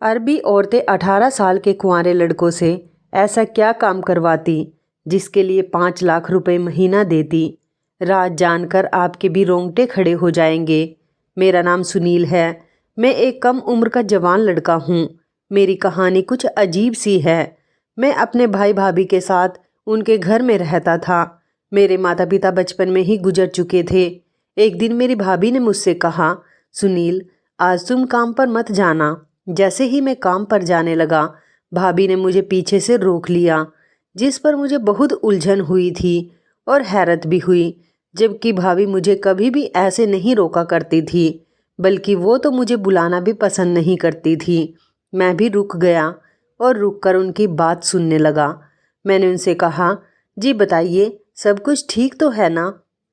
अरबी औरतें 18 साल के कुंवारे लड़कों से ऐसा क्या काम करवाती जिसके लिए 5 लाख रुपए महीना देती। राज जानकर आपके भी रोंगटे खड़े हो जाएंगे। मेरा नाम सुनील है। मैं एक कम उम्र का जवान लड़का हूँ। मेरी कहानी कुछ अजीब सी है। मैं अपने भाई भाभी के साथ उनके घर में रहता था। मेरे माता पिता बचपन में ही गुजर चुके थे। एक दिन मेरी भाभी ने मुझसे कहा, सुनील आज तुम काम पर मत जाना। जैसे ही मैं काम पर जाने लगा, भाभी ने मुझे पीछे से रोक लिया, जिस पर मुझे बहुत उलझन हुई थी और हैरत भी हुई, जबकि भाभी मुझे कभी भी ऐसे नहीं रोका करती थी, बल्कि वो तो मुझे बुलाना भी पसंद नहीं करती थी। मैं भी रुक गया और रुककर उनकी बात सुनने लगा। मैंने उनसे कहा, जी बताइए सब कुछ ठीक तो है ना।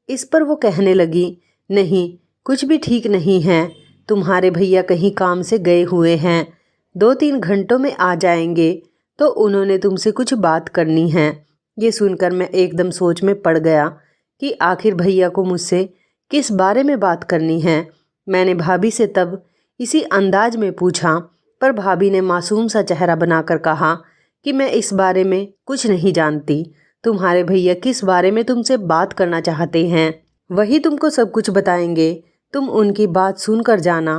इस पर वो कहने लगी, नहीं कुछ भी ठीक नहीं है। तुम्हारे भैया कहीं काम से गए हुए हैं, 2-3 घंटों में आ जाएंगे, तो उन्होंने तुमसे कुछ बात करनी है। ये सुनकर मैं एकदम सोच में पड़ गया कि आखिर भैया को मुझसे किस बारे में बात करनी है। मैंने भाभी से तब इसी अंदाज में पूछा, पर भाभी ने मासूम सा चेहरा बनाकर कहा कि मैं इस बारे में कुछ नहीं जानती। तुम्हारे भैया किस बारे में तुमसे बात करना चाहते हैं, वही तुमको सब कुछ बताएंगे। तुम उनकी बात सुनकर जाना।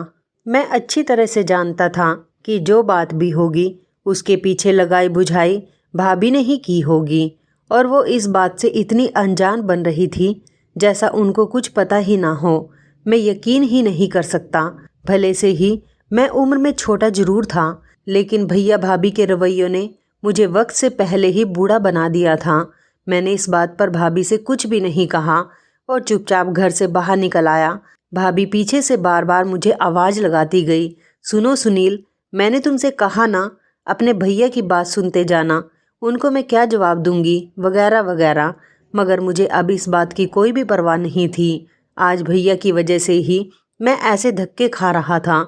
मैं अच्छी तरह से जानता था कि जो बात भी होगी उसके पीछे लगाई बुझाई भाभी ने ही की होगी, और वो इस बात से इतनी अनजान बन रही थी जैसा उनको कुछ पता ही ना हो। मैं यकीन ही नहीं कर सकता। भले से ही मैं उम्र में छोटा जरूर था, लेकिन भैया भाभी के रवैयों ने मुझे वक्त से पहले ही बूढ़ा बना दिया था। मैंने इस बात पर भाभी से कुछ भी नहीं कहा और चुपचाप घर से बाहर निकल आया। भाभी पीछे से बार बार मुझे आवाज़ लगाती गई, सुनो सुनील, मैंने तुमसे कहा ना अपने भैया की बात सुनते जाना, उनको मैं क्या जवाब दूंगी वगैरह वगैरह। मगर मुझे अब इस बात की कोई भी परवाह नहीं थी। आज भैया की वजह से ही मैं ऐसे धक्के खा रहा था,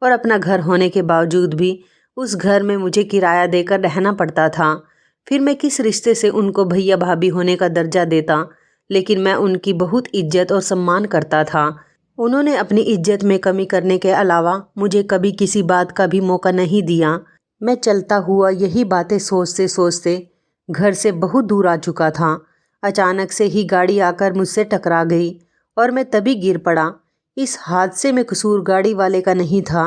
और अपना घर होने के बावजूद भी उस घर में मुझे किराया देकर रहना पड़ता था। फिर मैं किस रिश्ते से उनको भैया भाभी होने का दर्जा देता, लेकिन मैं उनकी बहुत इज्जत और सम्मान करता था। उन्होंने अपनी इज्जत में कमी करने के अलावा मुझे कभी किसी बात का भी मौका नहीं दिया। मैं चलता हुआ यही बातें सोचते सोचते घर से बहुत दूर आ चुका था। अचानक से ही गाड़ी आकर मुझसे टकरा गई और मैं तभी गिर पड़ा। इस हादसे में कसूर गाड़ी वाले का नहीं था,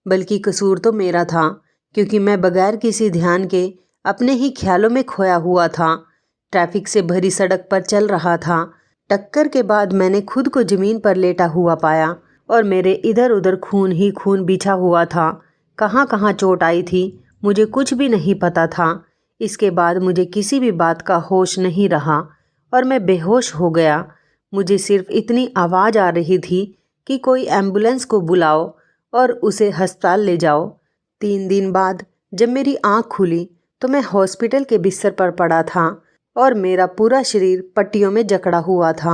बल्कि कसूर तो मेरा था, क्योंकि मैं बगैर किसी ध्यान के अपने ही ख्यालों में खोया हुआ था। ट्रैफिक से भरी सड़क पर चल रहा था। टक्कर के बाद मैंने खुद को ज़मीन पर लेटा हुआ पाया और मेरे इधर उधर खून ही खून बिछा हुआ था। कहाँ कहाँ चोट आई थी मुझे कुछ भी नहीं पता था। इसके बाद मुझे किसी भी बात का होश नहीं रहा और मैं बेहोश हो गया। मुझे सिर्फ इतनी आवाज़ आ रही थी कि कोई एम्बुलेंस को बुलाओ और उसे अस्पताल ले जाओ। 3 दिन बाद जब मेरी आँख खुली तो मैं हॉस्पिटल के बिस्तर पर पड़ा था और मेरा पूरा शरीर पट्टियों में जकड़ा हुआ था।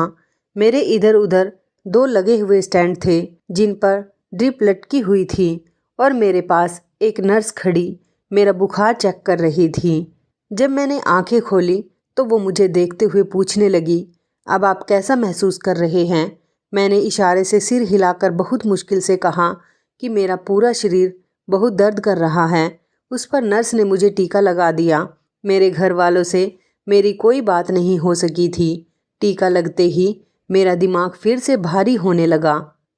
मेरे इधर उधर 2 लगे हुए स्टैंड थे जिन पर ड्रिप लटकी हुई थी, और मेरे पास एक नर्स खड़ी मेरा बुखार चेक कर रही थी। जब मैंने आंखें खोली तो वो मुझे देखते हुए पूछने लगी, अब आप कैसा महसूस कर रहे हैं। मैंने इशारे से सिर हिलाकर बहुत मुश्किल से कहा कि मेरा पूरा शरीर बहुत दर्द कर रहा है। उस पर नर्स ने मुझे टीका लगा दिया। मेरे घर वालों से मेरी कोई बात नहीं हो सकी थी। टीका लगते ही मेरा दिमाग फिर से भारी होने लगा।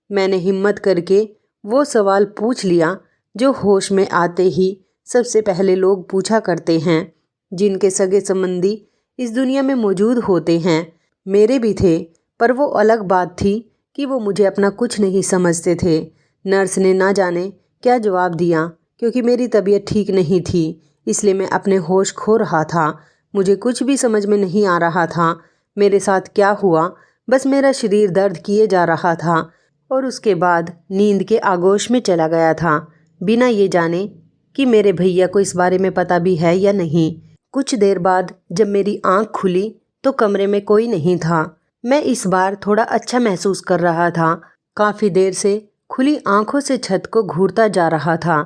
मैंने हिम्मत करके वो सवाल पूछ लिया जो होश में आते ही सबसे पहले लोग पूछा करते हैं, जिनके सगे संबंधी इस दुनिया में मौजूद होते हैं। मेरे भी थे, पर वो अलग बात थी कि वो मुझे अपना कुछ नहीं समझते थे। नर्स ने ना जाने क्या जवाब दिया, क्योंकि मेरी तबीयत ठीक नहीं थी, इसलिए मैं अपने होश खो रहा था। मुझे कुछ भी समझ में नहीं आ रहा था मेरे साथ क्या हुआ। बस मेरा शरीर दर्द किए जा रहा था और उसके बाद नींद के आगोश में चला गया था, बिना ये जाने कि मेरे भैया को इस बारे में पता भी है या नहीं। कुछ देर बाद जब मेरी आंख खुली तो कमरे में कोई नहीं था। मैं इस बार थोड़ा अच्छा महसूस कर रहा था। काफ़ी देर से खुली आंखों से छत को घूरता जा रहा था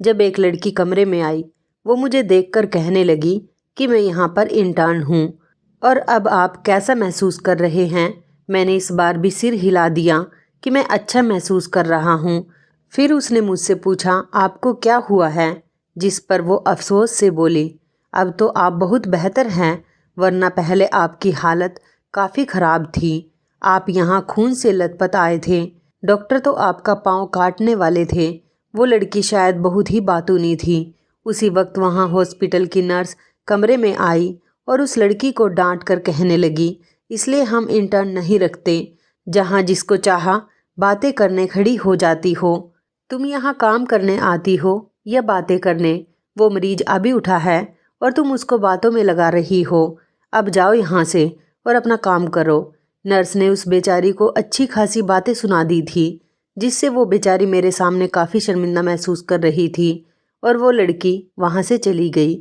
जब एक लड़की कमरे में आई। वो मुझे देखकर कहने लगी कि मैं यहाँ पर इंटर्न हूँ, और अब आप कैसा महसूस कर रहे हैं। मैंने इस बार भी सिर हिला दिया कि मैं अच्छा महसूस कर रहा हूँ। फिर उसने मुझसे पूछा, आपको क्या हुआ है? जिस पर वो अफसोस से बोली, अब तो आप बहुत बेहतर हैं, वरना पहले आपकी हालत काफ़ी ख़राब थी। आप यहाँ खून से लथपथ आए थे, डॉक्टर तो आपका पाँव काटने वाले थे। वो लड़की शायद बहुत ही बातूनी थी। उसी वक्त वहाँ हॉस्पिटल की नर्स कमरे में आई और उस लड़की को डांट कर कहने लगी, इसलिए हम इंटर्न नहीं रखते, जहाँ जिसको चाहा बातें करने खड़ी हो जाती हो। तुम यहाँ काम करने आती हो या बातें करने? वो मरीज अभी उठा है और तुम उसको बातों में लगा रही हो। अब जाओ यहाँ से और अपना काम करो। नर्स ने उस बेचारी को अच्छी खासी बातें सुना दी थी, जिससे वो बेचारी मेरे सामने काफ़ी शर्मिंदा महसूस कर रही थी और वो लड़की वहाँ से चली गई।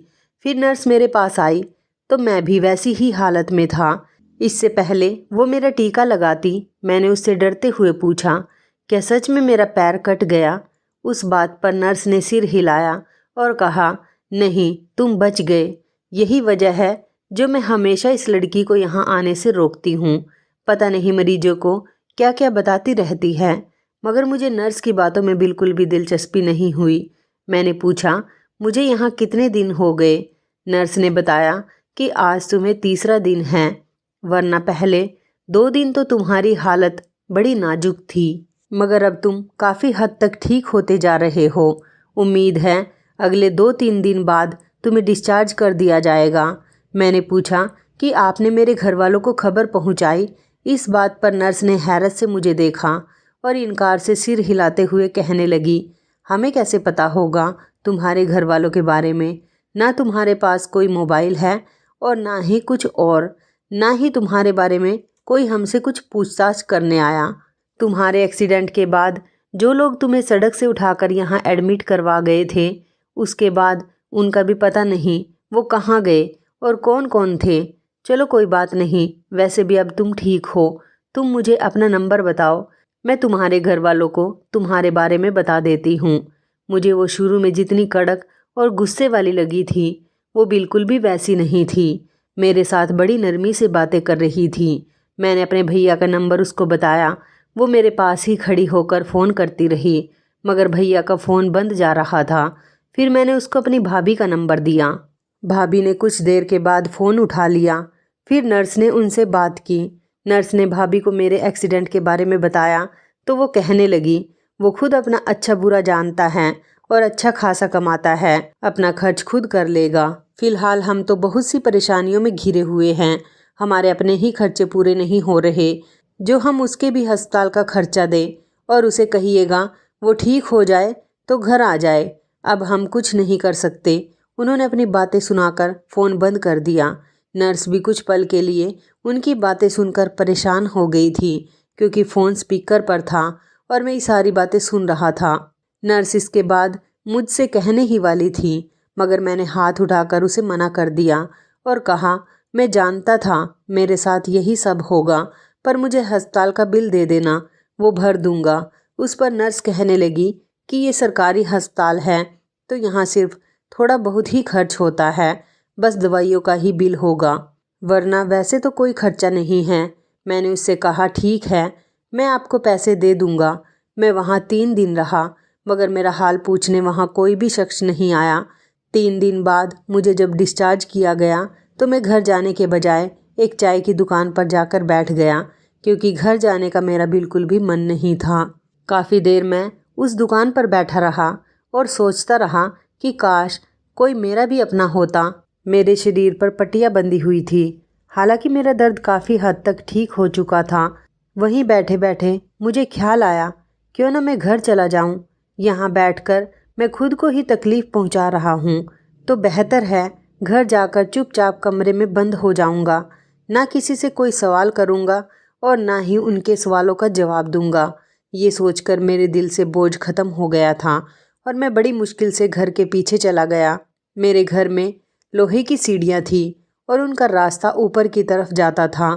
फिर नर्स मेरे पास आई तो मैं भी वैसी ही हालत में था। इससे पहले वो मेरा टीका लगाती, मैंने उससे डरते हुए पूछा, क्या सच में मेरा पैर कट गया? उस बात पर नर्स ने सिर हिलाया और कहा, नहीं, तुम बच गए। यही वजह है जो मैं हमेशा इस लड़की को यहाँ आने से रोकती हूँ। पता नहीं मरीजों को क्या क्या बताती रहती है, मगर मुझे नर्स की बातों में बिल्कुल भी दिलचस्पी नहीं हुई। मैंने पूछा, मुझे यहाँ कितने दिन हो गए? नर्स ने बताया कि आज तुम्हें तीसरा दिन है, वरना पहले 2 दिन तो तुम्हारी हालत बड़ी नाजुक थी, मगर अब तुम काफ़ी हद तक ठीक होते जा रहे हो। उम्मीद है अगले 2-3 दिन बाद तुम्हें डिस्चार्ज कर दिया जाएगा। मैंने पूछा कि आपने मेरे घर वालों को खबर पहुंचाई? इस बात पर नर्स ने हैरत से मुझे देखा और इनकार से सिर हिलाते हुए कहने लगी, हमें कैसे पता होगा तुम्हारे घर वालों के बारे में? ना तुम्हारे पास कोई मोबाइल है और ना ही कुछ और, ना ही तुम्हारे बारे में कोई हमसे कुछ पूछताछ करने आया। तुम्हारे एक्सीडेंट के बाद जो लोग तुम्हें सड़क से उठाकर यहाँ एडमिट करवा गए थे, उसके बाद उनका भी पता नहीं वो कहाँ गए और कौन कौन थे। चलो कोई बात नहीं, वैसे भी अब तुम ठीक हो। तुम मुझे अपना नंबर बताओ, मैं तुम्हारे घर वालों को तुम्हारे बारे में बता देती हूँ। मुझे वो शुरू में जितनी कड़क और गुस्से वाली लगी थी, वो बिल्कुल भी वैसी नहीं थी। मेरे साथ बड़ी नरमी से बातें कर रही थी। मैंने अपने भैया का नंबर उसको बताया। वो मेरे पास ही खड़ी होकर फ़ोन करती रही, मगर भैया का फ़ोन बंद जा रहा था। फिर मैंने उसको अपनी भाभी का नंबर दिया। भाभी ने कुछ देर के बाद फ़ोन उठा लिया। फिर नर्स ने उनसे बात की। नर्स ने भाभी को मेरे एक्सीडेंट के बारे में बताया तो वो कहने लगी, वो खुद अपना अच्छा बुरा जानता है और अच्छा खासा कमाता है, अपना खर्च खुद कर लेगा। फ़िलहाल हम तो बहुत सी परेशानियों में घिरे हुए हैं, हमारे अपने ही खर्चे पूरे नहीं हो रहे, जो हम उसके भी अस्पताल का खर्चा दें और उसे कहिएगा वो ठीक हो जाए तो घर आ जाए। अब हम कुछ नहीं कर सकते। उन्होंने अपनी बातें सुनाकर फ़ोन बंद कर दिया। नर्स भी कुछ पल के लिए उनकी बातें सुनकर परेशान हो गई थी, क्योंकि फ़ोन स्पीकर पर था और मैं ये सारी बातें सुन रहा था। नर्स इसके बाद मुझसे कहने ही वाली थी, मगर मैंने हाथ उठाकर उसे मना कर दिया और कहा, मैं जानता था मेरे साथ यही सब होगा, पर मुझे अस्पताल का बिल दे देना, वो भर दूंगा। उस पर नर्स कहने लगी कि ये सरकारी अस्पताल है तो यहाँ सिर्फ थोड़ा बहुत ही खर्च होता है, बस दवाइयों का ही बिल होगा, वरना वैसे तो कोई खर्चा नहीं है। मैंने उससे कहा, ठीक है, मैं आपको पैसे दे दूंगा। मैं वहाँ 3 दिन रहा, मगर मेरा हाल पूछने वहाँ कोई भी शख्स नहीं आया। 3 दिन बाद मुझे जब डिस्चार्ज किया गया तो मैं घर जाने के बजाय एक चाय की दुकान पर जाकर बैठ गया, क्योंकि घर जाने का मेरा बिल्कुल भी मन नहीं था। काफ़ी देर मैं उस दुकान पर बैठा रहा और सोचता रहा कि काश कोई मेरा भी अपना होता। मेरे शरीर पर पट्टियाँ बंधी हुई थी, हालांकि मेरा दर्द काफ़ी हद तक ठीक हो चुका था। वहीं बैठे बैठे मुझे ख्याल आया, क्यों ना मैं घर चला जाऊं। यहाँ बैठकर मैं खुद को ही तकलीफ़ पहुंचा रहा हूँ, तो बेहतर है घर जाकर चुपचाप कमरे में बंद हो जाऊंगा। ना किसी से कोई सवाल करूंगा और ना ही उनके सवालों का जवाब दूंगा। ये सोचकर मेरे दिल से बोझ खत्म हो गया था और मैं बड़ी मुश्किल से घर के पीछे चला गया। मेरे घर में लोहे की सीढ़ियाँ थी और उनका रास्ता ऊपर की तरफ जाता था।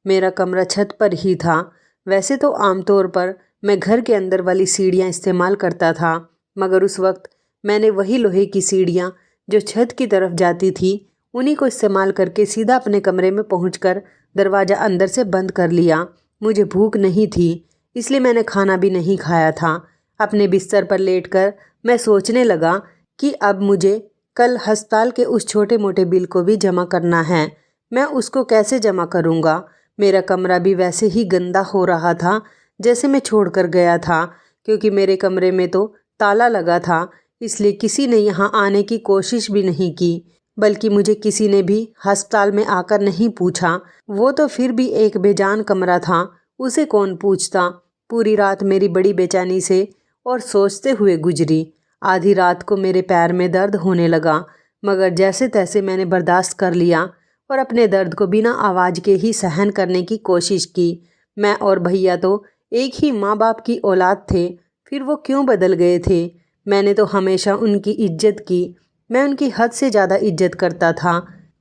मेरा कमरा छत पर ही था। वैसे तो आमतौर पर मैं घर के अंदर वाली सीढ़ियाँ इस्तेमाल करता था, मगर उस वक्त मैंने वही लोहे की सीढ़ियाँ जो छत की तरफ जाती थी, उन्हीं को इस्तेमाल करके सीधा अपने कमरे में पहुंचकर दरवाज़ा अंदर से बंद कर लिया। मुझे भूख नहीं थी, इसलिए मैंने खाना भी नहीं खाया था। अपने बिस्तर पर लेटकर मैं सोचने लगा कि अब मुझे कल अस्पताल के उस छोटे मोटे बिल को भी जमा करना है। मैं उसको कैसे जमा करूँगा? मेरा कमरा भी वैसे ही गंदा हो रहा था जैसे मैं छोड़कर गया था, क्योंकि मेरे कमरे में तो ताला लगा था, इसलिए किसी ने यहाँ आने की कोशिश भी नहीं की। बल्कि मुझे किसी ने भी अस्पताल में आकर नहीं पूछा। वो तो फिर भी एक बेजान कमरा था, उसे कौन पूछता। पूरी रात मेरी बड़ी बेचैनी से और सोचते हुए गुजरी। आधी रात को मेरे पैर में दर्द होने लगा, मगर जैसे तैसे मैंने बर्दाश्त कर लिया और अपने दर्द को बिना आवाज़ के ही सहन करने की कोशिश की। मैं और भैया तो एक ही माँ बाप की औलाद थे, फिर वो क्यों बदल गए थे? मैंने तो हमेशा उनकी इज्जत की, मैं उनकी हद से ज़्यादा इज्जत करता था।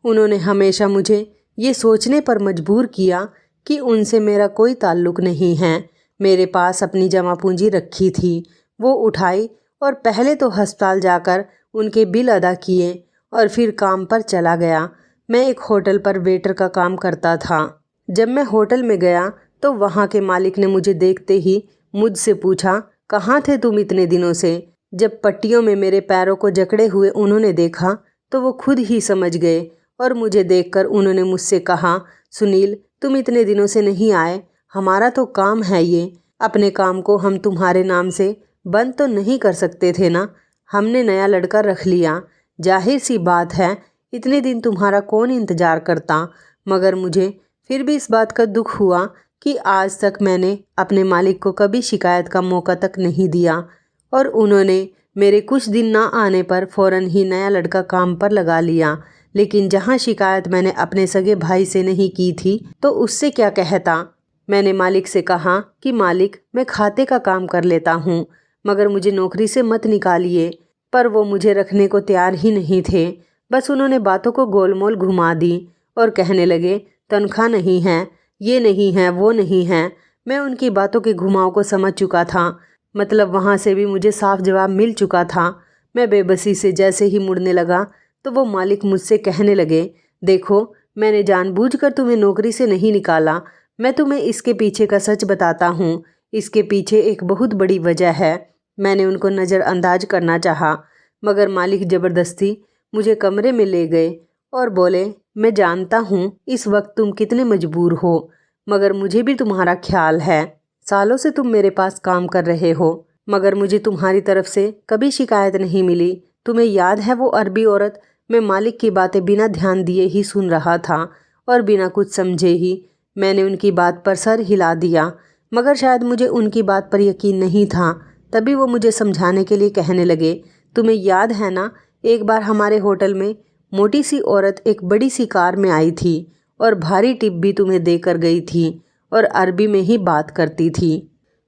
उन्होंने हमेशा मुझे ये सोचने पर मजबूर किया कि उनसे मेरा कोई ताल्लुक़ नहीं है। मेरे पास अपनी जमा पूंजी रखी थी, वो उठाई और पहले तो अस्पताल जाकर उनके बिल अदा किए और फिर काम पर चला गया। मैं एक होटल पर वेटर का काम करता था। जब मैं होटल में गया तो वहाँ के मालिक ने मुझे देखते ही मुझसे पूछा, कहाँ थे तुम इतने दिनों से? जब पट्टियों में मेरे पैरों को जकड़े हुए उन्होंने देखा तो वो खुद ही समझ गए और मुझे देखकर उन्होंने मुझसे कहा, सुनील, तुम इतने दिनों से नहीं आए, हमारा तो काम है ये। अपने काम को हम तुम्हारे नाम से बंद तो नहीं कर सकते थे ना। हमने नया लड़का रख लिया, जाहिर सी बात है इतने दिन तुम्हारा कौन इंतज़ार करता। मगर मुझे फिर भी इस बात का दुख हुआ कि आज तक मैंने अपने मालिक को कभी शिकायत का मौका तक नहीं दिया और उन्होंने मेरे कुछ दिन ना आने पर फ़ौरन ही नया लड़का काम पर लगा लिया। लेकिन जहाँ शिकायत मैंने अपने सगे भाई से नहीं की थी तो उससे क्या कहता। मैंने मालिक से कहा कि मालिक, मैं खाते का काम कर लेता हूँ, मगर मुझे नौकरी से मत निकालिए। पर वो मुझे रखने को तैयार ही नहीं थे। बस उन्होंने बातों को गोलमोल घुमा दी और कहने लगे, तनख्वाह नहीं है, ये नहीं है, वो नहीं है। मैं उनकी बातों के घुमाव को समझ चुका था, मतलब वहाँ से भी मुझे साफ जवाब मिल चुका था। मैं बेबसी से जैसे ही मुड़ने लगा तो वो मालिक मुझसे कहने लगे, देखो, मैंने जानबूझकर तुम्हें नौकरी से नहीं निकाला। मैं तुम्हें इसके पीछे का सच बताता हूँ। इसके पीछे एक बहुत बड़ी वजह है। मैंने उनको नज़रअंदाज करना चाहा, मगर मालिक ज़बरदस्ती मुझे कमरे में ले गए और बोले, मैं जानता हूँ इस वक्त तुम कितने मजबूर हो, मगर मुझे भी तुम्हारा ख्याल है। सालों से तुम मेरे पास काम कर रहे हो, मगर मुझे तुम्हारी तरफ से कभी शिकायत नहीं मिली। तुम्हें याद है वो अरबी औरत? मैं मालिक की बातें बिना ध्यान दिए ही सुन रहा था और बिना कुछ समझे ही मैंने उनकी बात पर सर हिला दिया, मगर शायद मुझे उनकी बात पर यकीन नहीं था। तभी वो मुझे समझाने के लिए कहने लगे, तुम्हें याद है ना, एक बार हमारे होटल में मोटी सी औरत एक बड़ी सी कार में आई थी और भारी टिप भी तुम्हें देकर गई थी और अरबी में ही बात करती थी।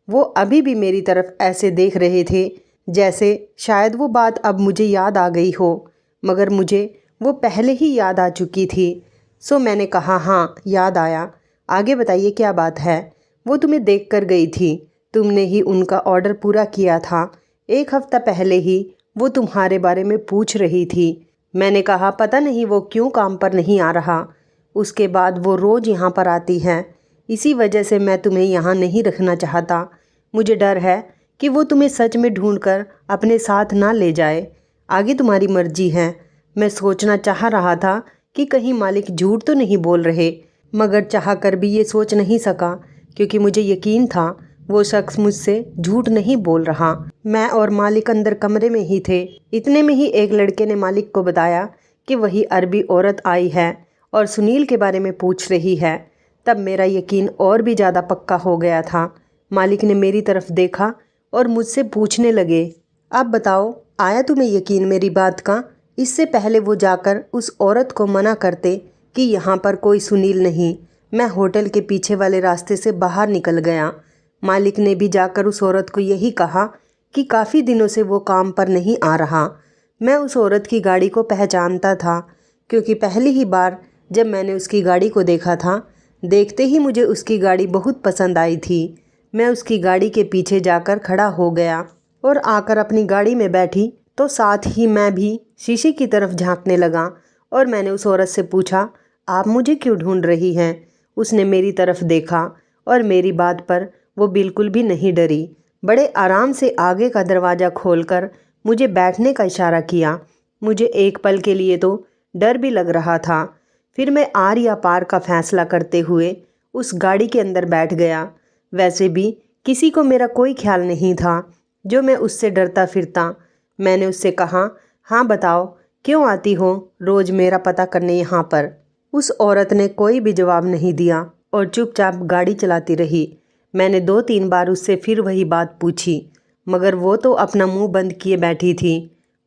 वो अभी भी मेरी तरफ ऐसे देख रहे थे जैसे शायद वो बात अब मुझे याद आ गई हो, मगर मुझे वो पहले ही याद आ चुकी थी। सो मैंने कहा, हाँ, याद आया, आगे बताइए क्या बात है। वो तुम्हें देख कर गई थी, तुमने ही उनका ऑर्डर पूरा किया था। एक हफ्ता पहले ही वो तुम्हारे बारे में पूछ रही थी। मैंने कहा, पता नहीं वो क्यों काम पर नहीं आ रहा। उसके बाद वो रोज़ यहाँ पर आती है, इसी वजह से मैं तुम्हें यहाँ नहीं रखना चाहता। मुझे डर है कि वो तुम्हें सच में ढूंढकर अपने साथ ना ले जाए। आगे तुम्हारी मर्जी है। मैं सोचना चाह रहा था कि कहीं मालिक झूठ तो नहीं बोल रहे, मगर चाह कर भी ये सोच नहीं सका, क्योंकि मुझे यकीन था वो शख्स मुझसे झूठ नहीं बोल रहा। मैं और मालिक अंदर कमरे में ही थे। इतने में ही एक लड़के ने मालिक को बताया कि वही अरबी औरत आई है और सुनील के बारे में पूछ रही है। तब मेरा यकीन और भी ज़्यादा पक्का हो गया था। मालिक ने मेरी तरफ देखा और मुझसे पूछने लगे, अब बताओ, आया तुम्हें यकीन मेरी बात का? इससे पहले वो जाकर उस औरत को मना करते कि यहाँ पर कोई सुनील नहीं। मैं होटल के पीछे वाले रास्ते से बाहर निकल गया। मालिक ने भी जाकर उस औरत को यही कहा कि काफ़ी दिनों से वो काम पर नहीं आ रहा। मैं उस औरत की गाड़ी को पहचानता था, क्योंकि पहली ही बार जब मैंने उसकी गाड़ी को देखा था, देखते ही मुझे उसकी गाड़ी बहुत पसंद आई थी। मैं उसकी गाड़ी के पीछे जाकर खड़ा हो गया और आकर अपनी गाड़ी में बैठी तो साथ ही मैं भी शीशे की तरफ झांकने लगा और मैंने उस औरत से पूछा, आप मुझे क्यों ढूंढ रही हैं? उसने मेरी तरफ देखा और मेरी बात पर वो बिल्कुल भी नहीं डरी। बड़े आराम से आगे का दरवाज़ा खोलकर मुझे बैठने का इशारा किया। मुझे एक पल के लिए तो डर भी लग रहा था। फिर मैं आर या पार का फैसला करते हुए उस गाड़ी के अंदर बैठ गया। वैसे भी किसी को मेरा कोई ख्याल नहीं था जो मैं उससे डरता फिरता। मैंने उससे कहा, हाँ बताओ, क्यों आती हो रोज़ मेरा पता करने यहाँ पर? उस औरत ने कोई भी जवाब नहीं दिया और चुपचाप गाड़ी चलाती रही। मैंने 2-3 बार उससे फिर वही बात पूछी, मगर वो तो अपना मुंह बंद किए बैठी थी।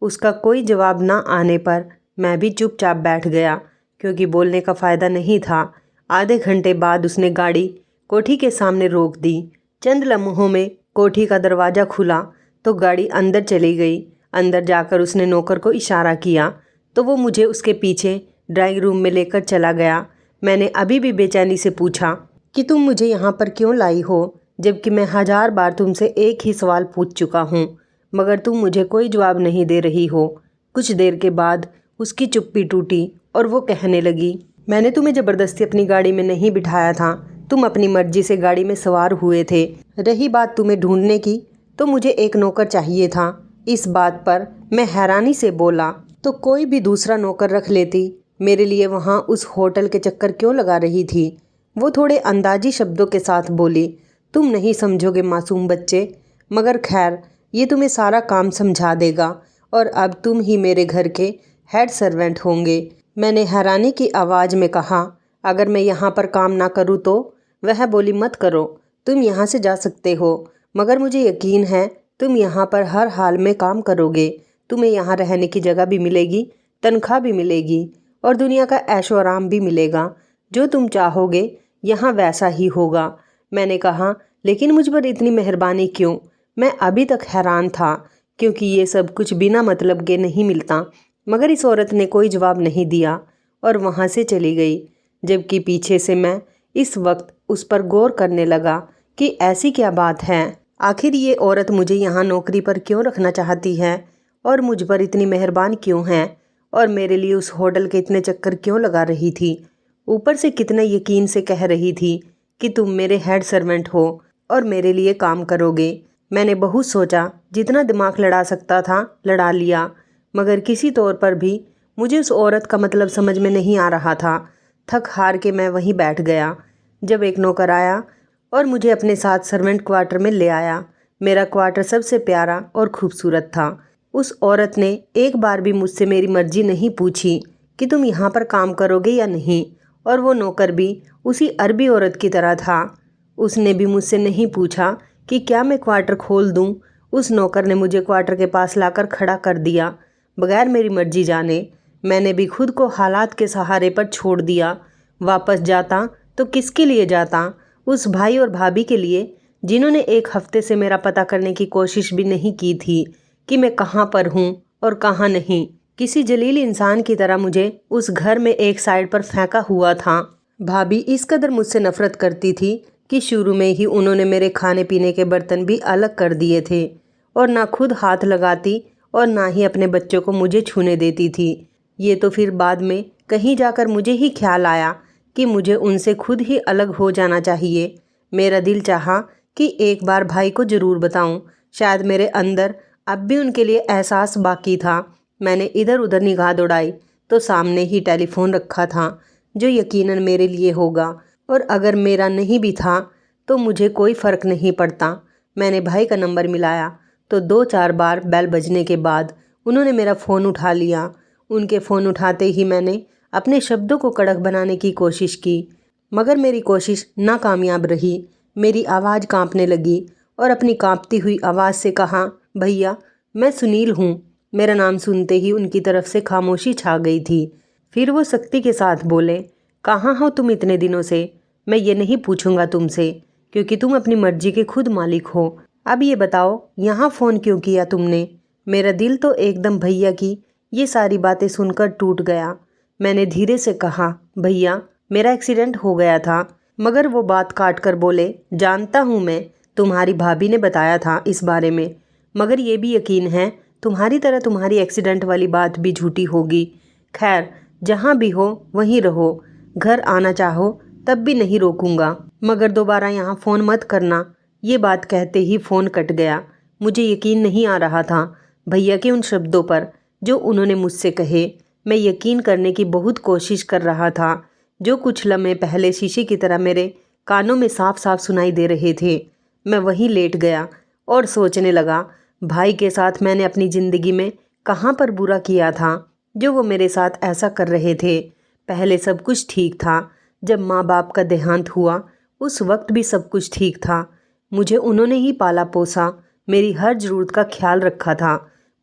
उसका कोई जवाब ना आने पर मैं भी चुपचाप बैठ गया, क्योंकि बोलने का फ़ायदा नहीं था। आधे घंटे बाद उसने गाड़ी कोठी के सामने रोक दी। चंद लम्हों में कोठी का दरवाज़ा खुला तो गाड़ी अंदर चली गई। अंदर जाकर उसने नौकर को इशारा किया तो वो मुझे उसके पीछे ड्राइंग रूम में लेकर चला गया। मैंने अभी भी बेचैनी से पूछा कि तुम मुझे यहाँ पर क्यों लाई हो, जबकि मैं 1000 बार तुमसे एक ही सवाल पूछ चुका हूँ, मगर तुम मुझे कोई जवाब नहीं दे रही हो। कुछ देर के बाद उसकी चुप्पी टूटी और वो कहने लगी, मैंने तुम्हें ज़बरदस्ती अपनी गाड़ी में नहीं बिठाया था, तुम अपनी मर्जी से गाड़ी में सवार हुए थे। रही बात तुम्हें ढूंढने की, तो मुझे एक नौकर चाहिए था। इस बात पर मैं हैरानी से बोला, तो कोई भी दूसरा नौकर रख लेती, मेरे लिए वहाँ उस होटल के चक्कर क्यों लगा रही थी? वो थोड़े अंदाजी शब्दों के साथ बोली, तुम नहीं समझोगे मासूम बच्चे, मगर खैर ये तुम्हें सारा काम समझा देगा और अब तुम ही मेरे घर के हेड सर्वेंट होंगे। मैंने हैरानी की आवाज़ में कहा, अगर मैं यहाँ पर काम ना करूँ तो? वह बोली, मत करो, तुम यहाँ से जा सकते हो, मगर मुझे यकीन है तुम यहाँ पर हर हाल में काम करोगे। तुम्हें यहाँ रहने की जगह भी मिलेगी, तनख्वाह भी मिलेगी और दुनिया का ऐशो आराम भी मिलेगा। जो तुम चाहोगे यहाँ वैसा ही होगा। मैंने कहा, लेकिन मुझ पर इतनी मेहरबानी क्यों? मैं अभी तक हैरान था, क्योंकि ये सब कुछ बिना मतलब के नहीं मिलता। मगर इस औरत ने कोई जवाब नहीं दिया और वहाँ से चली गई, जबकि पीछे से मैं इस वक्त उस पर गौर करने लगा कि ऐसी क्या बात है। आखिर ये औरत मुझे यहाँ नौकरी पर क्यों रखना चाहती है और मुझ पर इतनी मेहरबान क्यों है और मेरे लिए उस होटल के इतने चक्कर क्यों लगा रही थी? ऊपर से कितने यकीन से कह रही थी कि तुम मेरे हेड सर्वेंट हो और मेरे लिए काम करोगे। मैंने बहुत सोचा, जितना दिमाग लड़ा सकता था लड़ा लिया, मगर किसी तौर पर भी मुझे उस औरत का मतलब समझ में नहीं आ रहा था। थक हार के मैं वहीं बैठ गया। जब एक नौकर आया और मुझे अपने साथ सर्वेंट क्वार्टर में ले आया। मेरा क्वार्टर सबसे प्यारा और खूबसूरत था। उस औरत ने एक बार भी मुझसे मेरी मर्जी नहीं पूछी कि तुम यहाँ पर काम करोगे या नहीं, और वो नौकर भी उसी अरबी औरत की तरह था। उसने भी मुझसे नहीं पूछा कि क्या मैं क्वार्टर खोल दूँ। उस नौकर ने मुझे क्वार्टर के पास लाकर खड़ा कर दिया बगैर मेरी मर्जी जाने। मैंने भी खुद को हालात के सहारे पर छोड़ दिया। वापस जाता तो किसके लिए जाता? उस भाई और भाभी के लिए जिन्होंने एक हफ्ते से मेरा पता करने की कोशिश भी नहीं की थी कि मैं कहाँ पर हूँ और कहाँ नहीं। किसी जलील इंसान की तरह मुझे उस घर में एक साइड पर फेंका हुआ था। भाभी इस कदर मुझसे नफरत करती थी कि शुरू में ही उन्होंने मेरे खाने पीने के बर्तन भी अलग कर दिए थे और ना खुद हाथ लगाती और ना ही अपने बच्चों को मुझे छूने देती थी। ये तो फिर बाद में कहीं जाकर मुझे ही ख्याल आया कि मुझे उनसे खुद ही अलग हो जाना चाहिए। मेरा दिल चाहा कि एक बार भाई को ज़रूर बताऊं। शायद मेरे अंदर अब भी उनके लिए एहसास बाकी था। मैंने इधर उधर निगाह दौड़ाई तो सामने ही टेलीफोन रखा था, जो यकीनन मेरे लिए होगा, और अगर मेरा नहीं भी था तो मुझे कोई फ़र्क नहीं पड़ता। मैंने भाई का नंबर मिलाया तो 2-4 बार बेल बजने के बाद उन्होंने मेरा फ़ोन उठा लिया। उनके फ़ोन उठाते ही मैंने अपने शब्दों को कड़क बनाने की कोशिश की, मगर मेरी कोशिश नाकामयाब रही। मेरी आवाज़ कांपने लगी और अपनी कांपती हुई आवाज़ से कहा, भैया मैं सुनील हूँ। मेरा नाम सुनते ही उनकी तरफ से खामोशी छा गई थी। फिर वो सख्ती के साथ बोले, कहाँ हो तुम इतने दिनों से? मैं ये नहीं पूछूंगा तुमसे, क्योंकि तुम अपनी मर्जी के खुद मालिक हो। अब ये बताओ, यहाँ फ़ोन क्यों किया तुमने? मेरा दिल तो एकदम भैया की ये सारी बातें सुनकर टूट गया। मैंने धीरे से कहा, भैया मेरा एक्सीडेंट हो गया था। मगर वो बात काट कर बोले, जानता हूँ मैं, तुम्हारी भाभी ने बताया था इस बारे में, मगर ये भी यकीन है तुम्हारी तरह तुम्हारी एक्सीडेंट वाली बात भी झूठी होगी। खैर जहाँ भी हो वहीं रहो, घर आना चाहो तब भी नहीं रोकूंगा, मगर दोबारा यहाँ फ़ोन मत करना। ये बात कहते ही फ़ोन कट गया। मुझे यकीन नहीं आ रहा था भैया के उन शब्दों पर जो उन्होंने मुझसे कहे। मैं यकीन करने की बहुत कोशिश कर रहा था। जो कुछ लम्हे पहले शीशे की तरह मेरे कानों में साफ साफ सुनाई दे रहे थे। मैं वहीं लेट गया और सोचने लगा, भाई के साथ मैंने अपनी ज़िंदगी में कहाँ पर बुरा किया था जो वो मेरे साथ ऐसा कर रहे थे। पहले सब कुछ ठीक था। जब माँ बाप का देहांत हुआ उस वक्त भी सब कुछ ठीक था। मुझे उन्होंने ही पाला पोसा, मेरी हर ज़रूरत का ख्याल रखा था,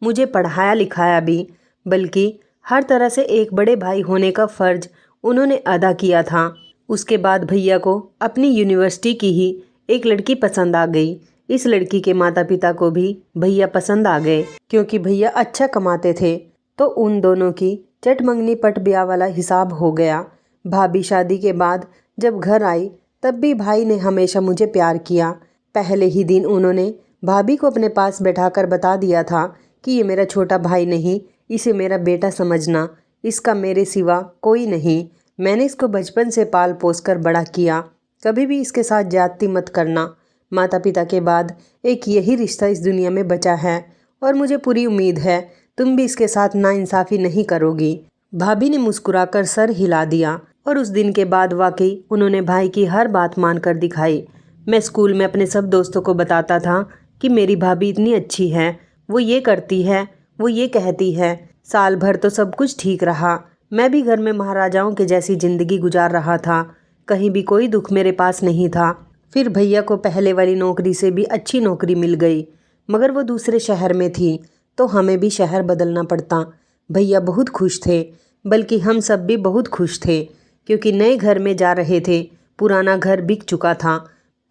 मुझे पढ़ाया लिखाया भी, बल्कि हर तरह से एक बड़े भाई होने का फ़र्ज उन्होंने अदा किया था। उसके बाद भैया को अपनी यूनिवर्सिटी की ही एक लड़की पसंद आ गई। इस लड़की के माता पिता को भी भैया पसंद आ गए क्योंकि भैया अच्छा कमाते थे। तो उन दोनों की चट मंगनी पट ब्याह वाला हिसाब हो गया। भाभी शादी के बाद जब घर आई तब भी भाई ने हमेशा मुझे प्यार किया। पहले ही दिन उन्होंने भाभी को अपने पास बैठाकर बता दिया था कि ये मेरा छोटा भाई नहीं, इसे मेरा बेटा समझना, इसका मेरे सिवा कोई नहीं। मैंने इसको बचपन से पाल पोस कर बड़ा किया, कभी भी इसके साथ ज्यादती मत करना। माता पिता के बाद एक यही रिश्ता इस दुनिया में बचा है और मुझे पूरी उम्मीद है तुम भी इसके साथ नाइंसाफ़ी नहीं करोगी। भाभी ने मुस्कुराकर सर हिला दिया और उस दिन के बाद वाकई उन्होंने भाई की हर बात मानकर दिखाई। मैं स्कूल में अपने सब दोस्तों को बताता था कि मेरी भाभी इतनी अच्छी है, वो ये करती है, वो ये कहती है। साल भर तो सब कुछ ठीक रहा। मैं भी घर में महाराजाओं के जैसी ज़िंदगी गुजार रहा था। कहीं भी कोई दुख मेरे पास नहीं था। फिर भैया को पहले वाली नौकरी से भी अच्छी नौकरी मिल गई, मगर वो दूसरे शहर में थी तो हमें भी शहर बदलना पड़ता। भैया बहुत खुश थे, बल्कि हम सब भी बहुत खुश थे क्योंकि नए घर में जा रहे थे। पुराना घर बिक चुका था,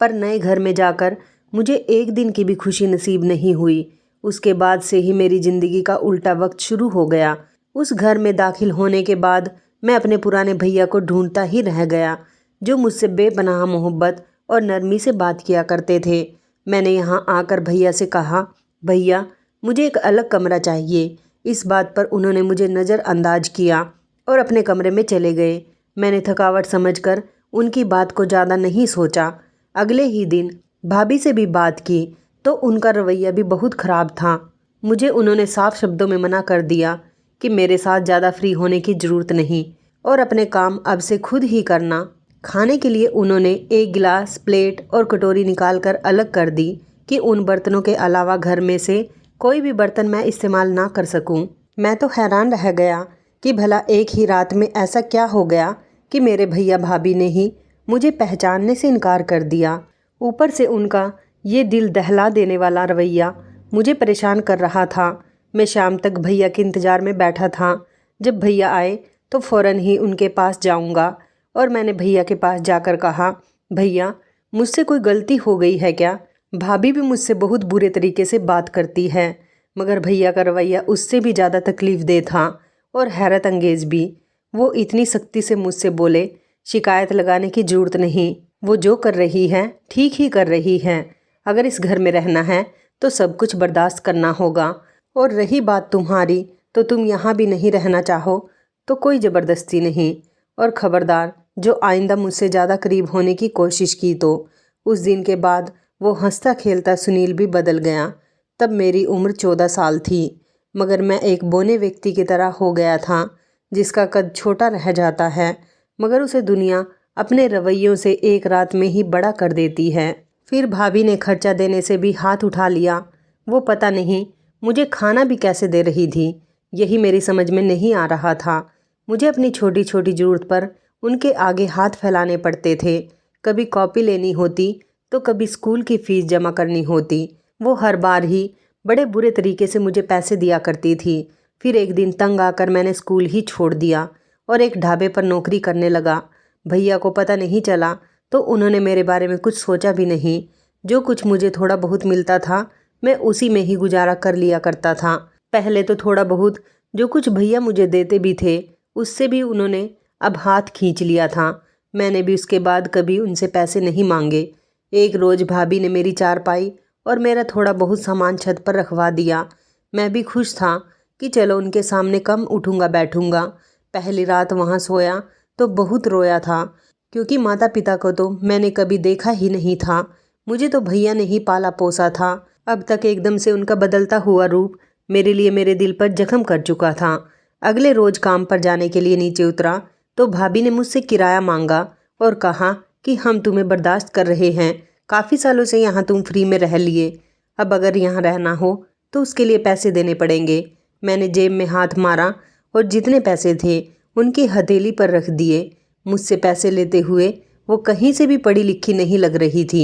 पर नए घर में जाकर मुझे एक दिन की भी खुशी नसीब नहीं हुई। उसके बाद से ही मेरी ज़िंदगी का उल्टा वक्त शुरू हो गया। उस घर में दाखिल होने के बाद मैं अपने पुराने भैया को ढूंढता ही रह गया जो मुझसे बेपनाह मोहब्बत और नरमी से बात किया करते थे। मैंने यहाँ आकर भैया से कहा, भैया मुझे एक अलग कमरा चाहिए। इस बात पर उन्होंने मुझे नज़रअंदाज किया और अपने कमरे में चले गए। मैंने थकावट समझकर उनकी बात को ज़्यादा नहीं सोचा। अगले ही दिन भाभी से भी बात की तो उनका रवैया भी बहुत ख़राब था। मुझे उन्होंने साफ शब्दों में मना कर दिया कि मेरे साथ ज़्यादा फ्री होने की ज़रूरत नहीं और अपने काम अब से खुद ही करना। खाने के लिए उन्होंने एक गिलास, प्लेट और कटोरी निकाल कर अलग कर दी कि उन बर्तनों के अलावा घर में से कोई भी बर्तन मैं इस्तेमाल ना कर सकूं। मैं तो हैरान रह गया कि भला एक ही रात में ऐसा क्या हो गया कि मेरे भैया भाभी ने ही मुझे पहचानने से इनकार कर दिया। ऊपर से उनका ये दिल दहला देने वाला रवैया मुझे परेशान कर रहा था। मैं शाम तक भैया के इंतज़ार में बैठा था। जब भैया आए तो फ़ौरन ही उनके पास जाऊंगा और मैंने भैया के पास जाकर कहा, भैया मुझसे कोई गलती हो गई है क्या? भाभी भी मुझसे बहुत बुरे तरीके से बात करती है। मगर भैया का रवैया उससे भी ज़्यादा तकलीफ़ दे था और हैरत अंगेज़ भी। वो इतनी सख्ती से मुझसे बोले, शिकायत लगाने की ज़रूरत नहीं, वो जो कर रही है ठीक ही कर रही है। अगर इस घर में रहना है तो सब कुछ बर्दाश्त करना होगा, और रही बात तुम्हारी तो तुम यहाँ भी नहीं रहना चाहो तो कोई ज़बरदस्ती नहीं। और ख़बरदार जो आइंदा मुझसे ज़्यादा करीब होने की कोशिश की तो। उस दिन के बाद वो हंसता खेलता सुनील भी बदल गया। तब मेरी उम्र 14 साल थी, मगर मैं एक बौने व्यक्ति की तरह हो गया था जिसका कद छोटा रह जाता है मगर उसे दुनिया अपने रवैयों से एक रात में ही बड़ा कर देती है। फिर भाभी ने खर्चा देने से भी हाथ उठा लिया। वो पता नहीं मुझे खाना भी कैसे दे रही थी, यही मेरी समझ में नहीं आ रहा था। मुझे अपनी छोटी छोटी ज़रूरत पर उनके आगे हाथ फैलाने पड़ते थे। कभी कॉपी लेनी होती तो कभी स्कूल की फ़ीस जमा करनी होती। वो हर बार ही बड़े बुरे तरीके से मुझे पैसे दिया करती थी। फिर एक दिन तंग आकर मैंने स्कूल ही छोड़ दिया और एक ढाबे पर नौकरी करने लगा। भैया को पता नहीं चला तो उन्होंने मेरे बारे में कुछ सोचा भी नहीं। जो कुछ मुझे थोड़ा बहुत मिलता था मैं उसी में ही गुजारा कर लिया करता था। पहले तो थोड़ा बहुत जो कुछ भैया मुझे देते भी थे उससे भी उन्होंने अब हाथ खींच लिया था। मैंने भी उसके बाद कभी उनसे पैसे नहीं मांगे। एक रोज़ भाभी ने मेरी चारपाई और मेरा थोड़ा बहुत सामान छत पर रखवा दिया। मैं भी खुश था कि चलो उनके सामने कम उठूँगा बैठूँगा। पहली रात वहाँ सोया तो बहुत रोया था क्योंकि माता पिता को तो मैंने कभी देखा ही नहीं था। मुझे तो भैया ने ही पाला पोसा था। अब तक एकदम से उनका बदलता हुआ रूप मेरे लिए मेरे दिल पर जख्म कर चुका था। अगले रोज काम पर जाने के लिए नीचे उतरा तो भाभी ने मुझसे किराया मांगा और कहा कि हम तुम्हें बर्दाश्त कर रहे हैं, काफ़ी सालों से यहाँ तुम फ्री में रह लिए, अब अगर यहाँ रहना हो तो उसके लिए पैसे देने पड़ेंगे। मैंने जेब में हाथ मारा और जितने पैसे थे उनकी हथेली पर रख दिए। मुझसे पैसे लेते हुए वो कहीं से भी पढ़ी लिखी नहीं लग रही थी।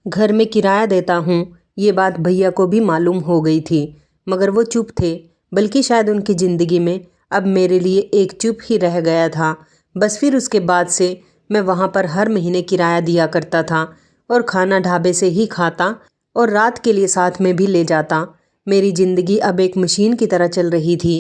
घर में किराया देता हूँ ये बात भैया को भी मालूम हो गई थी, मगर वो चुप थे, बल्कि शायद उनकी ज़िंदगी में अब मेरे लिए एक चुप ही रह गया था। बस फिर उसके बाद से मैं वहाँ पर हर महीने किराया दिया करता था और खाना ढाबे से ही खाता और रात के लिए साथ में भी ले जाता। मेरी ज़िंदगी अब एक मशीन की तरह चल रही थी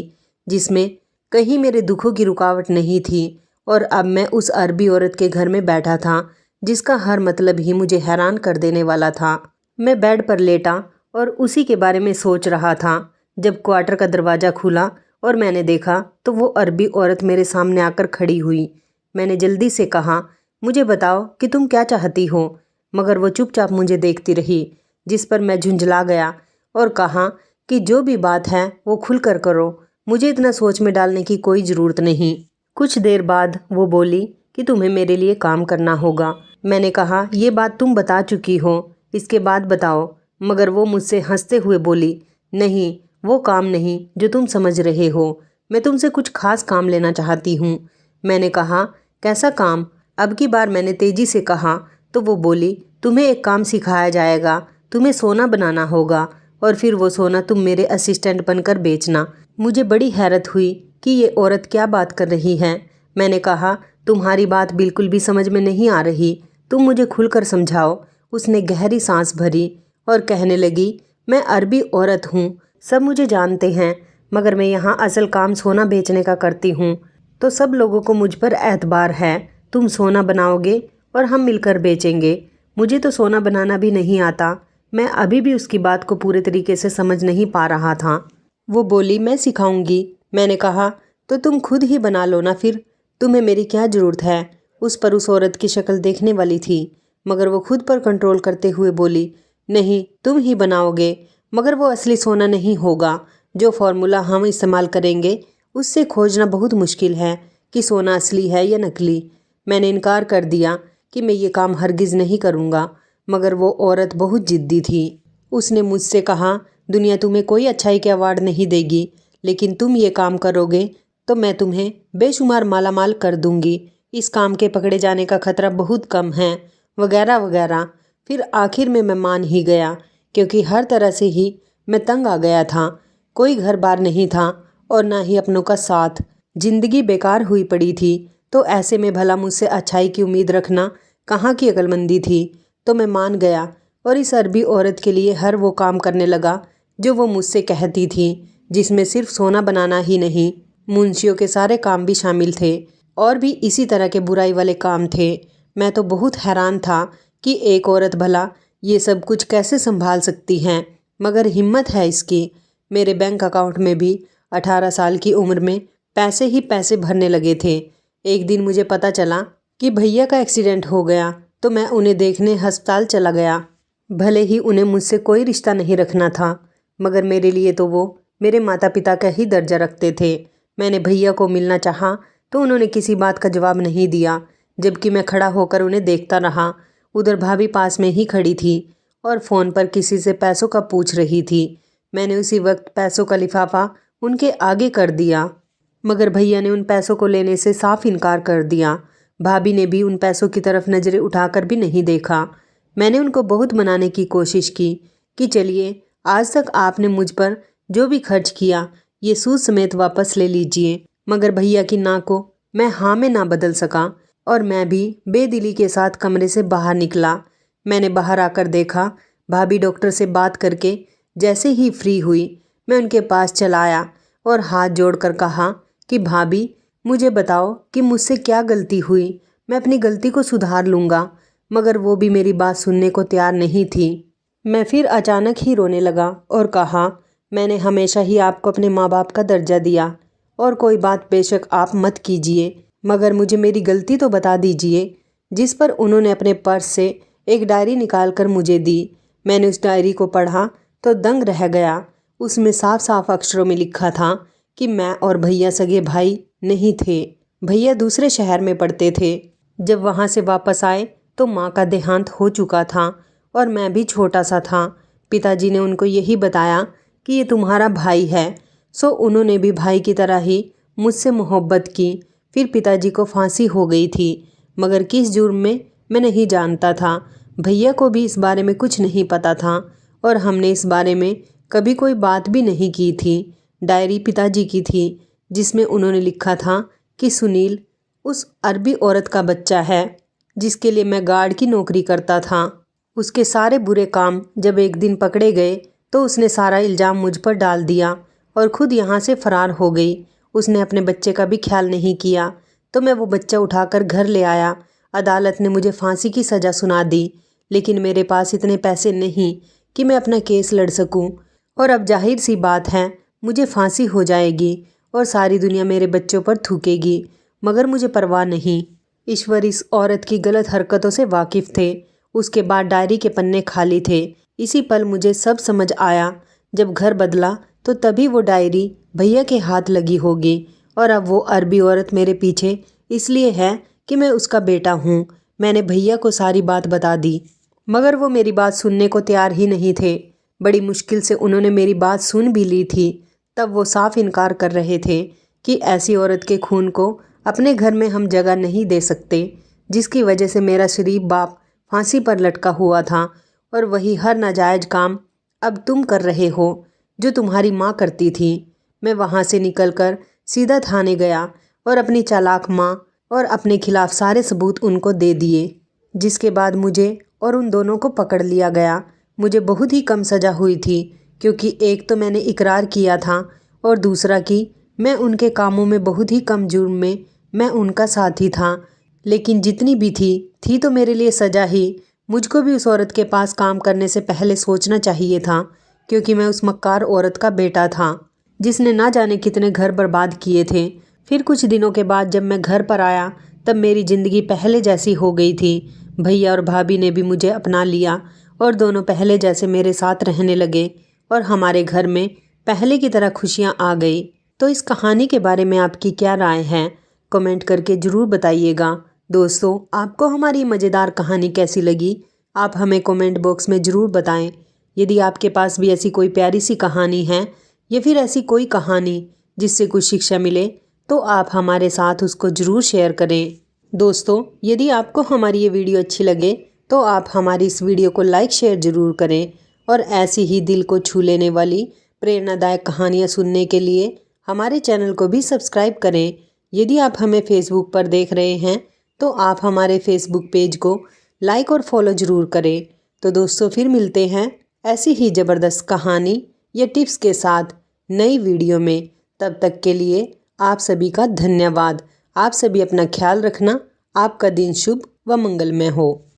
जिसमें कहीं मेरे दुखों की रुकावट नहीं थी। और अब मैं उस अरबी औरत के घर में बैठा था जिसका हर मतलब ही मुझे हैरान कर देने वाला था। मैं बेड पर लेटा और उसी के बारे में सोच रहा था जब क्वार्टर का दरवाज़ा खुला और मैंने देखा तो वो अरबी औरत मेरे सामने आकर खड़ी हुई। मैंने जल्दी से कहा, मुझे बताओ कि तुम क्या चाहती हो, मगर वो चुपचाप मुझे देखती रही, जिस पर मैं झुंझला गया और कहा कि जो भी बात है वो खुलकर करो, मुझे इतना सोच में डालने की कोई ज़रूरत नहीं। कुछ देर बाद वो बोली कि तुम्हें मेरे लिए काम करना होगा। मैंने कहा, ये बात तुम बता चुकी हो, इसके बाद बताओ। मगर वो मुझसे हंसते हुए बोली, नहीं, वो काम नहीं जो तुम समझ रहे हो, मैं तुमसे कुछ खास काम लेना चाहती हूँ। मैंने कहा, कैसा काम? अब की बार मैंने तेज़ी से कहा तो वो बोली, तुम्हें एक काम सिखाया जाएगा, तुम्हें सोना बनाना होगा और फिर वो सोना तुम मेरे असिस्टेंट बनकर बेचना। मुझे बड़ी हैरत हुई कि ये औरत क्या बात कर रही है। मैंने कहा, तुम्हारी बात बिल्कुल भी समझ में नहीं आ रही, तुम मुझे खुलकर समझाओ। उसने गहरी सांस भरी और कहने लगी, मैं अरबी औरत हूँ, सब मुझे जानते हैं, मगर मैं यहाँ असल काम सोना बेचने का करती हूँ, तो सब लोगों को मुझ पर एतबार है। तुम सोना बनाओगे और हम मिलकर बेचेंगे। मुझे तो सोना बनाना भी नहीं आता। मैं अभी भी उसकी बात को पूरे तरीके से समझ नहीं पा रहा था। वो बोली, मैं सिखाऊंगी। मैंने कहा, तो तुम खुद ही बना लो ना फिर, तुम्हें मेरी क्या ज़रूरत है। उस पर उस औरत की शक्ल देखने वाली थी, मगर वो खुद पर कंट्रोल करते हुए बोली, नहीं, तुम ही बनाओगे, मगर वो असली सोना नहीं होगा। जो फार्मूला हम इस्तेमाल करेंगे उससे खोजना बहुत मुश्किल है कि सोना असली है या नकली। मैंने इनकार कर दिया कि मैं ये काम हरगिज़ नहीं करूँगा, मगर वो औरत बहुत ज़िद्दी थी। उसने मुझसे कहा, दुनिया तुम्हें कोई अच्छाई के अवार्ड नहीं देगी, लेकिन तुम ये काम करोगे तो मैं तुम्हें बेशुमार मालामाल कर दूंगी। इस काम के पकड़े जाने का खतरा बहुत कम है, वगैरह वगैरह। फिर आखिर में मैं मान ही गया, क्योंकि हर तरह से ही मैं तंग आ गया था। कोई घर बार नहीं था और ना ही अपनों का साथ। जिंदगी बेकार हुई पड़ी थी, तो ऐसे में भला मुझसे अच्छाई की उम्मीद रखना कहाँ की अक्लमंदी थी। तो मैं मान गया और इस अरबी औरत के लिए हर वो काम करने लगा जो वो मुझसे कहती थी, जिसमें सिर्फ सोना बनाना ही नहीं, मुंशियों के सारे काम भी शामिल थे और भी इसी तरह के बुराई वाले काम थे। मैं तो बहुत हैरान था कि एक औरत भला ये सब कुछ कैसे संभाल सकती हैं, मगर हिम्मत है इसकी। मेरे बैंक अकाउंट में भी 18 साल की उम्र में पैसे ही पैसे भरने लगे थे। एक दिन मुझे पता चला कि भैया का एक्सीडेंट हो गया, तो मैं उन्हें देखने अस्पताल चला गया। भले ही उन्हें मुझसे कोई रिश्ता नहीं रखना था, मगर मेरे लिए तो वो मेरे माता पिता का ही दर्जा रखते थे। मैंने भैया को मिलना चाहा तो उन्होंने किसी बात का जवाब नहीं दिया, जबकि मैं खड़ा होकर उन्हें देखता रहा। उधर भाभी पास में ही खड़ी थी और फ़ोन पर किसी से पैसों का पूछ रही थी। मैंने उसी वक्त पैसों का लिफाफा उनके आगे कर दिया, मगर भैया ने उन पैसों को लेने से साफ इनकार कर दिया। भाभी ने भी उन पैसों की तरफ नज़रें उठाकर भी नहीं देखा। मैंने उनको बहुत मनाने की कोशिश की कि चलिए, आज तक आपने मुझ पर जो भी खर्च किया ये सूद समेत वापस ले लीजिए, मगर भैया की ना को मैं हाँ में ना बदल सका और मैं भी बेदिली के साथ कमरे से बाहर निकला। मैंने बाहर आकर देखा, भाभी डॉक्टर से बात करके जैसे ही फ्री हुई मैं उनके पास चला आया और हाथ जोड़कर कहा कि भाभी, मुझे बताओ कि मुझसे क्या गलती हुई, मैं अपनी गलती को सुधार लूँगा। मगर वो भी मेरी बात सुनने को तैयार नहीं थी। मैं फिर अचानक ही रोने लगा और कहा, मैंने हमेशा ही आपको अपने माँ बाप का दर्जा दिया और कोई बात बेशक आप मत कीजिए, मगर मुझे मेरी गलती तो बता दीजिए। जिस पर उन्होंने अपने पर्स से एक डायरी निकाल कर मुझे दी। मैंने उस डायरी को पढ़ा तो दंग रह गया। उसमें साफ साफ अक्षरों में लिखा था कि मैं और भैया सगे भाई नहीं थे। भैया दूसरे शहर में पढ़ते थे। जब वहाँ से वापस आए तो माँ का देहांत हो चुका था और मैं भी छोटा सा था। पिताजी ने उनको यही बताया कि ये तुम्हारा भाई है। सो उन्होंने भी भाई की तरह ही मुझसे मोहब्बत की। फिर पिताजी को फांसी हो गई थी, मगर किस जुर्म में मैं नहीं जानता था। भैया को भी इस बारे में कुछ नहीं पता था और हमने इस बारे में कभी कोई बात भी नहीं की थी। डायरी पिताजी की थी जिसमें उन्होंने लिखा था कि सुनील उस अरबी औरत का बच्चा है जिसके लिए मैं गार्ड की नौकरी करता था। उसके सारे बुरे काम जब एक दिन पकड़े गए तो उसने सारा इल्ज़ाम मुझ पर डाल दिया और ख़ुद यहाँ से फ़रार हो गई। उसने अपने बच्चे का भी ख्याल नहीं किया तो मैं वो बच्चा उठाकर घर ले आया। अदालत ने मुझे फांसी की सज़ा सुना दी, लेकिन मेरे पास इतने पैसे नहीं कि मैं अपना केस लड़ सकूं। और अब जाहिर सी बात है मुझे फांसी हो जाएगी और सारी दुनिया मेरे बच्चों पर थूकेगी, मगर मुझे परवाह नहीं। ईश्वर इस औरत की गलत हरकतों से वाकिफ़ थे। उसके बाद डायरी के पन्ने खाली थे। इसी पल मुझे सब समझ आया। जब घर बदला तो तभी वो डायरी भैया के हाथ लगी होगी और अब वो अरबी औरत मेरे पीछे इसलिए है कि मैं उसका बेटा हूँ। मैंने भैया को सारी बात बता दी, मगर वो मेरी बात सुनने को तैयार ही नहीं थे। बड़ी मुश्किल से उन्होंने मेरी बात सुन भी ली थी। तब वो साफ इनकार कर रहे थे कि ऐसी औरत के खून को अपने घर में हम जगह नहीं दे सकते, जिसकी वजह से मेरा शरीफ बाप फांसी पर लटका हुआ था। और वही हर नाजायज़ काम अब तुम कर रहे हो जो तुम्हारी माँ करती थी। मैं वहाँ से निकलकर सीधा थाने गया और अपनी चालाक माँ और अपने खिलाफ सारे सबूत उनको दे दिए, जिसके बाद मुझे और उन दोनों को पकड़ लिया गया। मुझे बहुत ही कम सज़ा हुई थी, क्योंकि एक तो मैंने इकरार किया था और दूसरा कि मैं उनके कामों में बहुत ही कम जुर्म में मैं उनका साथी था। लेकिन जितनी भी थी तो मेरे लिए सज़ा ही। मुझको भी उस औरत के पास काम करने से पहले सोचना चाहिए था, क्योंकि मैं उस मक्कार औरत का बेटा था जिसने ना जाने कितने घर बर्बाद किए थे। फिर कुछ दिनों के बाद जब मैं घर पर आया तब मेरी ज़िंदगी पहले जैसी हो गई थी। भैया और भाभी ने भी मुझे अपना लिया और दोनों पहले जैसे मेरे साथ रहने लगे और हमारे घर में पहले की तरह खुशियाँ आ गई। तो इस कहानी के बारे में आपकी क्या राय है, कमेंट करके ज़रूर बताइएगा। दोस्तों, आपको हमारी मज़ेदार कहानी कैसी लगी, आप हमें कमेंट बॉक्स में ज़रूर बताएं। यदि आपके पास भी ऐसी कोई प्यारी सी कहानी है या फिर ऐसी कोई कहानी जिससे कुछ शिक्षा मिले तो आप हमारे साथ उसको ज़रूर शेयर करें। दोस्तों, यदि आपको हमारी ये वीडियो अच्छी लगे तो आप हमारी इस वीडियो को लाइक शेयर ज़रूर करें और ऐसी ही दिल को छू लेने वाली प्रेरणादायक कहानियाँ सुनने के लिए हमारे चैनल को भी सब्सक्राइब करें। यदि आप हमें फेसबुक पर देख रहे हैं तो आप हमारे फेसबुक पेज को लाइक और फॉलो ज़रूर करें। तो दोस्तों, फिर मिलते हैं ऐसी ही ज़बरदस्त कहानी या टिप्स के साथ नई वीडियो में। तब तक के लिए आप सभी का धन्यवाद। आप सभी अपना ख्याल रखना। आपका दिन शुभ व मंगलमय हो।